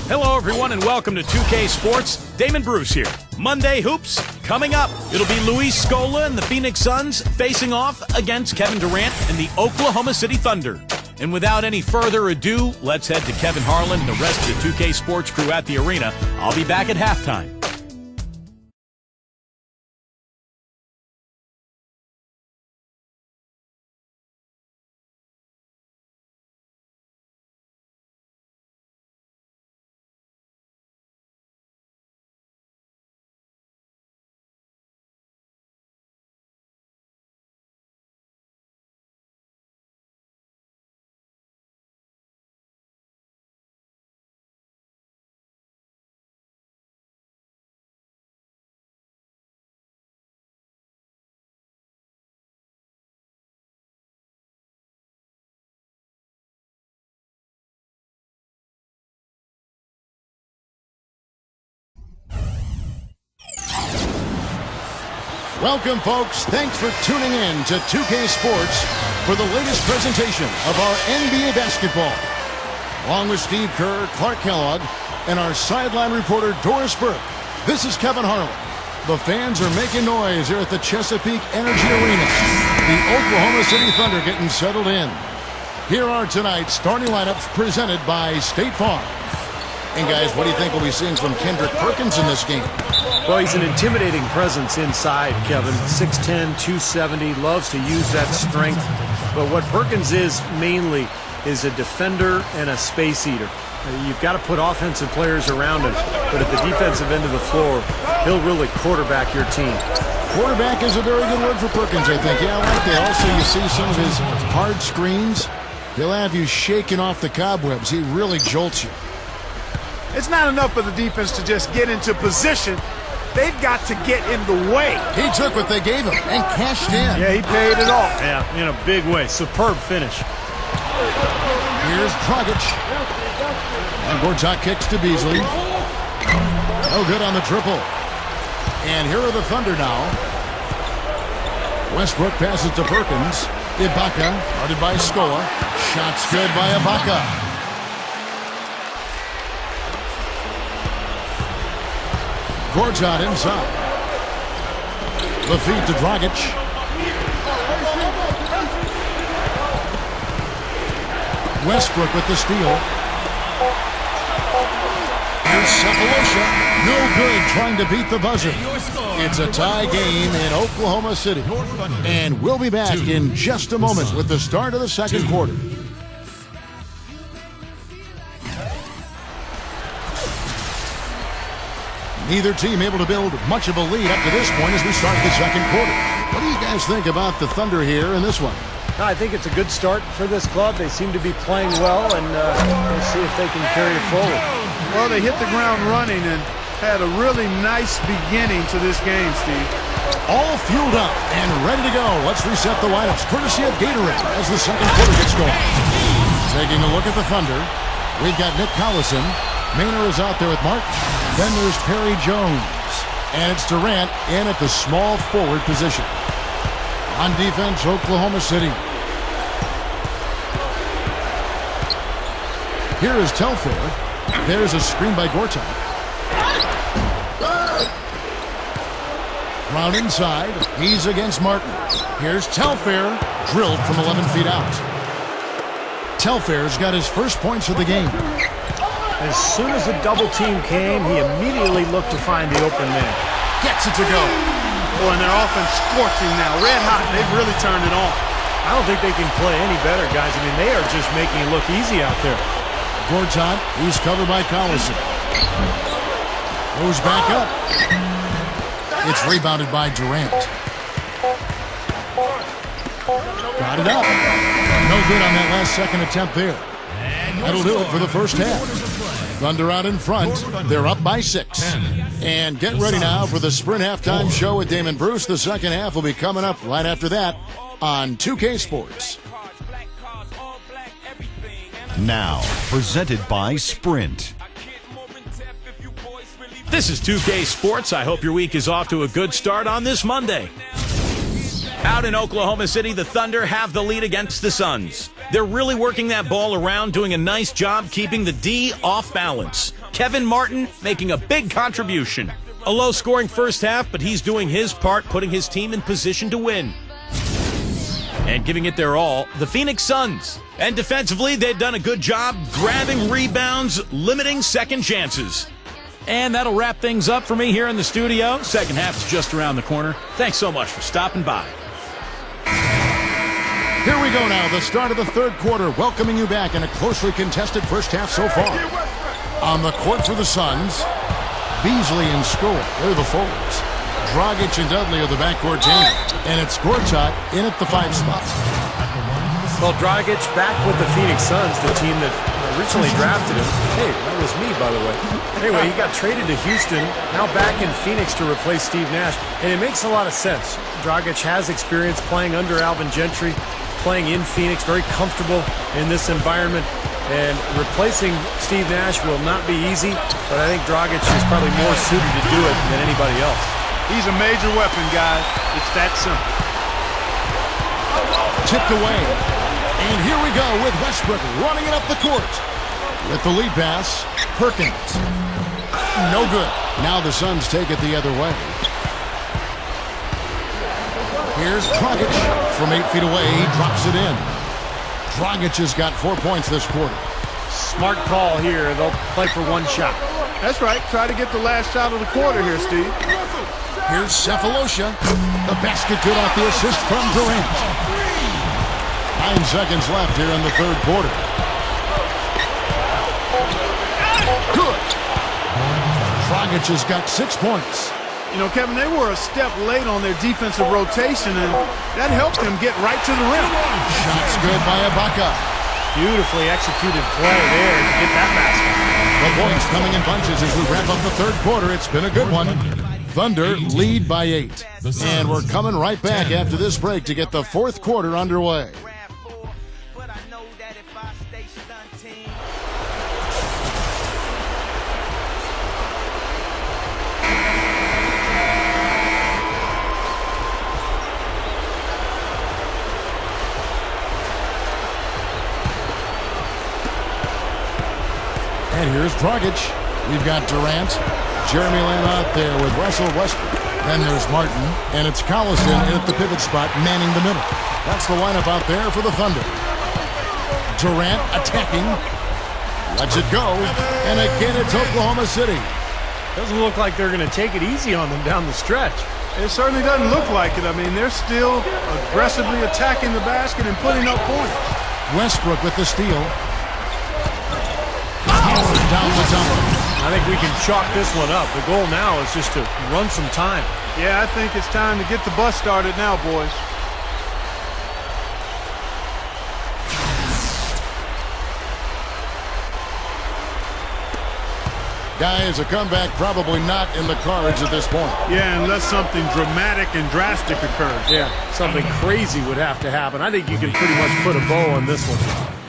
Hello, everyone, and welcome to 2K Sports. Damon Bruce here. Monday Hoops coming up. It'll be Luis Scola and the Phoenix Suns facing off against Kevin Durant and the Oklahoma City Thunder. And without any further ado, let's head to Kevin Harlan and the rest of the 2K Sports crew at the arena. I'll be back at halftime. Welcome, folks. Thanks for tuning in to 2K Sports for the latest presentation of our NBA basketball. Along with Steve Kerr, Clark Kellogg, and our sideline reporter, Doris Burke, this is Kevin Harlan. The fans are making noise here at the Chesapeake Energy Arena. The Oklahoma City Thunder getting settled in. Here are tonight's starting lineups presented by State Farm. And guys, what do you think we'll be seeing from Kendrick Perkins in this game? Well, he's an intimidating presence inside, Kevin. 6'10", 270, loves to use that strength. But what Perkins is mainly is a defender and a space eater. You've got to put offensive players around him, but at the defensive end of the floor, he'll really quarterback your team. Quarterback is a very good word for Perkins, I think. Yeah, I like that. Also, you see some of his hard screens. He'll have you shaking off the cobwebs. He really jolts you. It's not enough for the defense to just get into position. They've got to get in the way. He took what they gave him and cashed in. Yeah, he paid it off. Yeah, in a big way. Superb finish. Here's Dragic. And Gortat kicks to Beasley. No good on the triple. And here are the Thunder now. Westbrook passes to Perkins. Ibaka, guarded by Scola. Shots good by Ibaka. Gortat inside. The feed to Dragic. Westbrook with the steal. Here's Cephalosha. No good, trying to beat the buzzer. It's a tie game in Oklahoma City. And we'll be back in just a moment with the start of the second quarter. Neither team able to build much of a lead up to this point as we start the second quarter. What do you guys think about the Thunder here in this one? I think it's a good start for this club. They seem to be playing well, and we'll see if they can carry it forward. Well, they hit the ground running and had a really nice beginning to this game, Steve. All fueled up and ready to go. Let's reset the lineups, courtesy of Gatorade, as the second quarter gets going. Taking a look at the Thunder, we've got Nick Collison. Maynard is out there with Mark. Then there's Perry Jones. And it's Durant in at the small forward position. On defense, Oklahoma City. Here is Telfair. There's a screen by Gortat. Brown inside. He's against Martin. Here's Telfair. Drilled from 11 feet out. Telfair's got his first points of the game. As soon as the double team came, he immediately looked to find the open man. Gets it to go. Boy, and their offense scorching now. Red hot, and they've really turned it on. I don't think they can play any better, guys. I mean, they are just making it look easy out there. Gortat, he's covered by Collison. Goes back up. It's rebounded by Durant. Got it up. No good on that last second attempt there. That'll do it for the first half. Thunder out in front. They're up by 6. And get ready now for the Sprint Halftime Show with Damon Bruce. The second half will be coming up right after that on 2K Sports. Now, presented by Sprint. This is 2K Sports. I hope your week is off to a good start on this Monday. Out in Oklahoma City, the Thunder have the lead against the Suns. They're really working that ball around, doing a nice job keeping the D off balance. Kevin Martin making a big contribution. A low-scoring first half, but he's doing his part, putting his team in position to win. And giving it their all, the Phoenix Suns. And defensively, they've done a good job grabbing rebounds, limiting second chances. And that'll wrap things up for me here in the studio. Second half is just around the corner. Thanks so much for stopping by. Here we go now, the start of the third quarter, welcoming you back in a closely contested first half so far. On the court for the Suns, Beasley and Score, they're the forwards. Dragic and Dudley are the backcourt team. And it's Gortat in at the 5 spot. Well, Dragic back with the Phoenix Suns, the team that originally drafted him. Hey, that was me, by the way. Anyway, he got traded to Houston, now back in Phoenix to replace Steve Nash. And it makes a lot of sense. Dragic has experience playing under Alvin Gentry, playing in Phoenix, very comfortable in this environment. And replacing Steve Nash will not be easy, but I think Dragic is probably more suited to do it than anybody else. He's a major weapon, guys. It's that simple. Tipped away. And here we go with Westbrook running it up the court. With the lead pass, Perkins. No good. Now the Suns take it the other way. Here's Dragic from 8 feet away. He drops it in. Dragic has got 4 points this quarter. Smart call here. They'll play for one shot. That's right. Try to get the last shot of the quarter here, Steve. Here's Cephalosha. The basket good off the assist from Durant. 9 seconds left here in the third quarter. Good. Dragic has got 6 points. You know, Kevin, they were a step late on their defensive rotation, and that helped them get right to the rim. Shots good by Ibaka. Beautifully executed play there to get that basket. The points coming in bunches as we wrap up the third quarter. It's been a good one. Thunder lead by 8. And we're coming right back after this break to get the fourth quarter underway. And here's Dragic. We've got Durant, Jeremy Lamb out there with Russell Westbrook. Then there's Martin, and it's Collison in at the pivot spot, manning the middle. That's the lineup out there for the Thunder. Durant attacking, lets it go, and again it's Oklahoma City. Doesn't look like they're going to take it easy on them down the stretch. It certainly doesn't look like it. I mean, they're still aggressively attacking the basket and putting up points. Westbrook with the steal. Howard down the double. I think we can chalk this one up. The goal now is just to run some time. Yeah, I think it's time to get the bus started now, boys. Guys, a comeback probably not in the cards at this point. Yeah, unless something dramatic and drastic occurs. Yeah, something crazy would have to happen. I think you can pretty much put a bow on this one.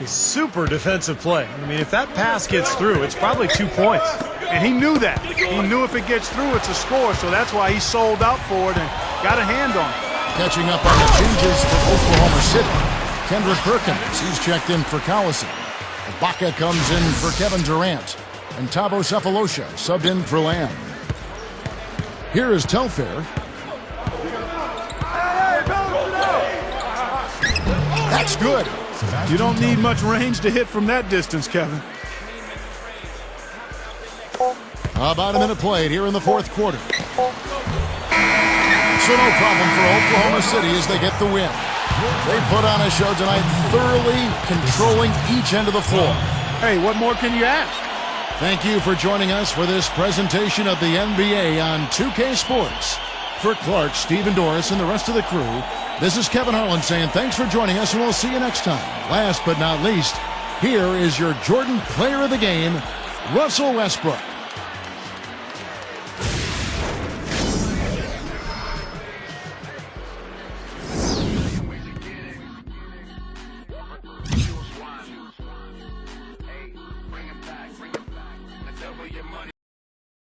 A super defensive play. I mean, if that pass gets through, it's probably 2 points. And he knew that. He knew if it gets through, it's a score, so that's why he sold out for it and got a hand on it. Catching up on the changes for Oklahoma City. Kendrick Perkins, he's checked in for Collison. Ibaka comes in for Kevin Durant. And Thabo Cephalosha subbed in for Lamb. Here is Telfair. That's good. You don't need much range to hit from that distance, Kevin. About a minute played here in the fourth quarter. So no problem for Oklahoma City as they get the win. They put on a show tonight, thoroughly controlling each end of the floor. Hey, what more can you ask? Thank you for joining us for this presentation of the NBA on 2K Sports. For Clark, Stephen Doris, and the rest of the crew, this is Kevin Harlan saying thanks for joining us, and we'll see you next time. Last but not least, here is your Jordan Player of the Game, Russell Westbrook.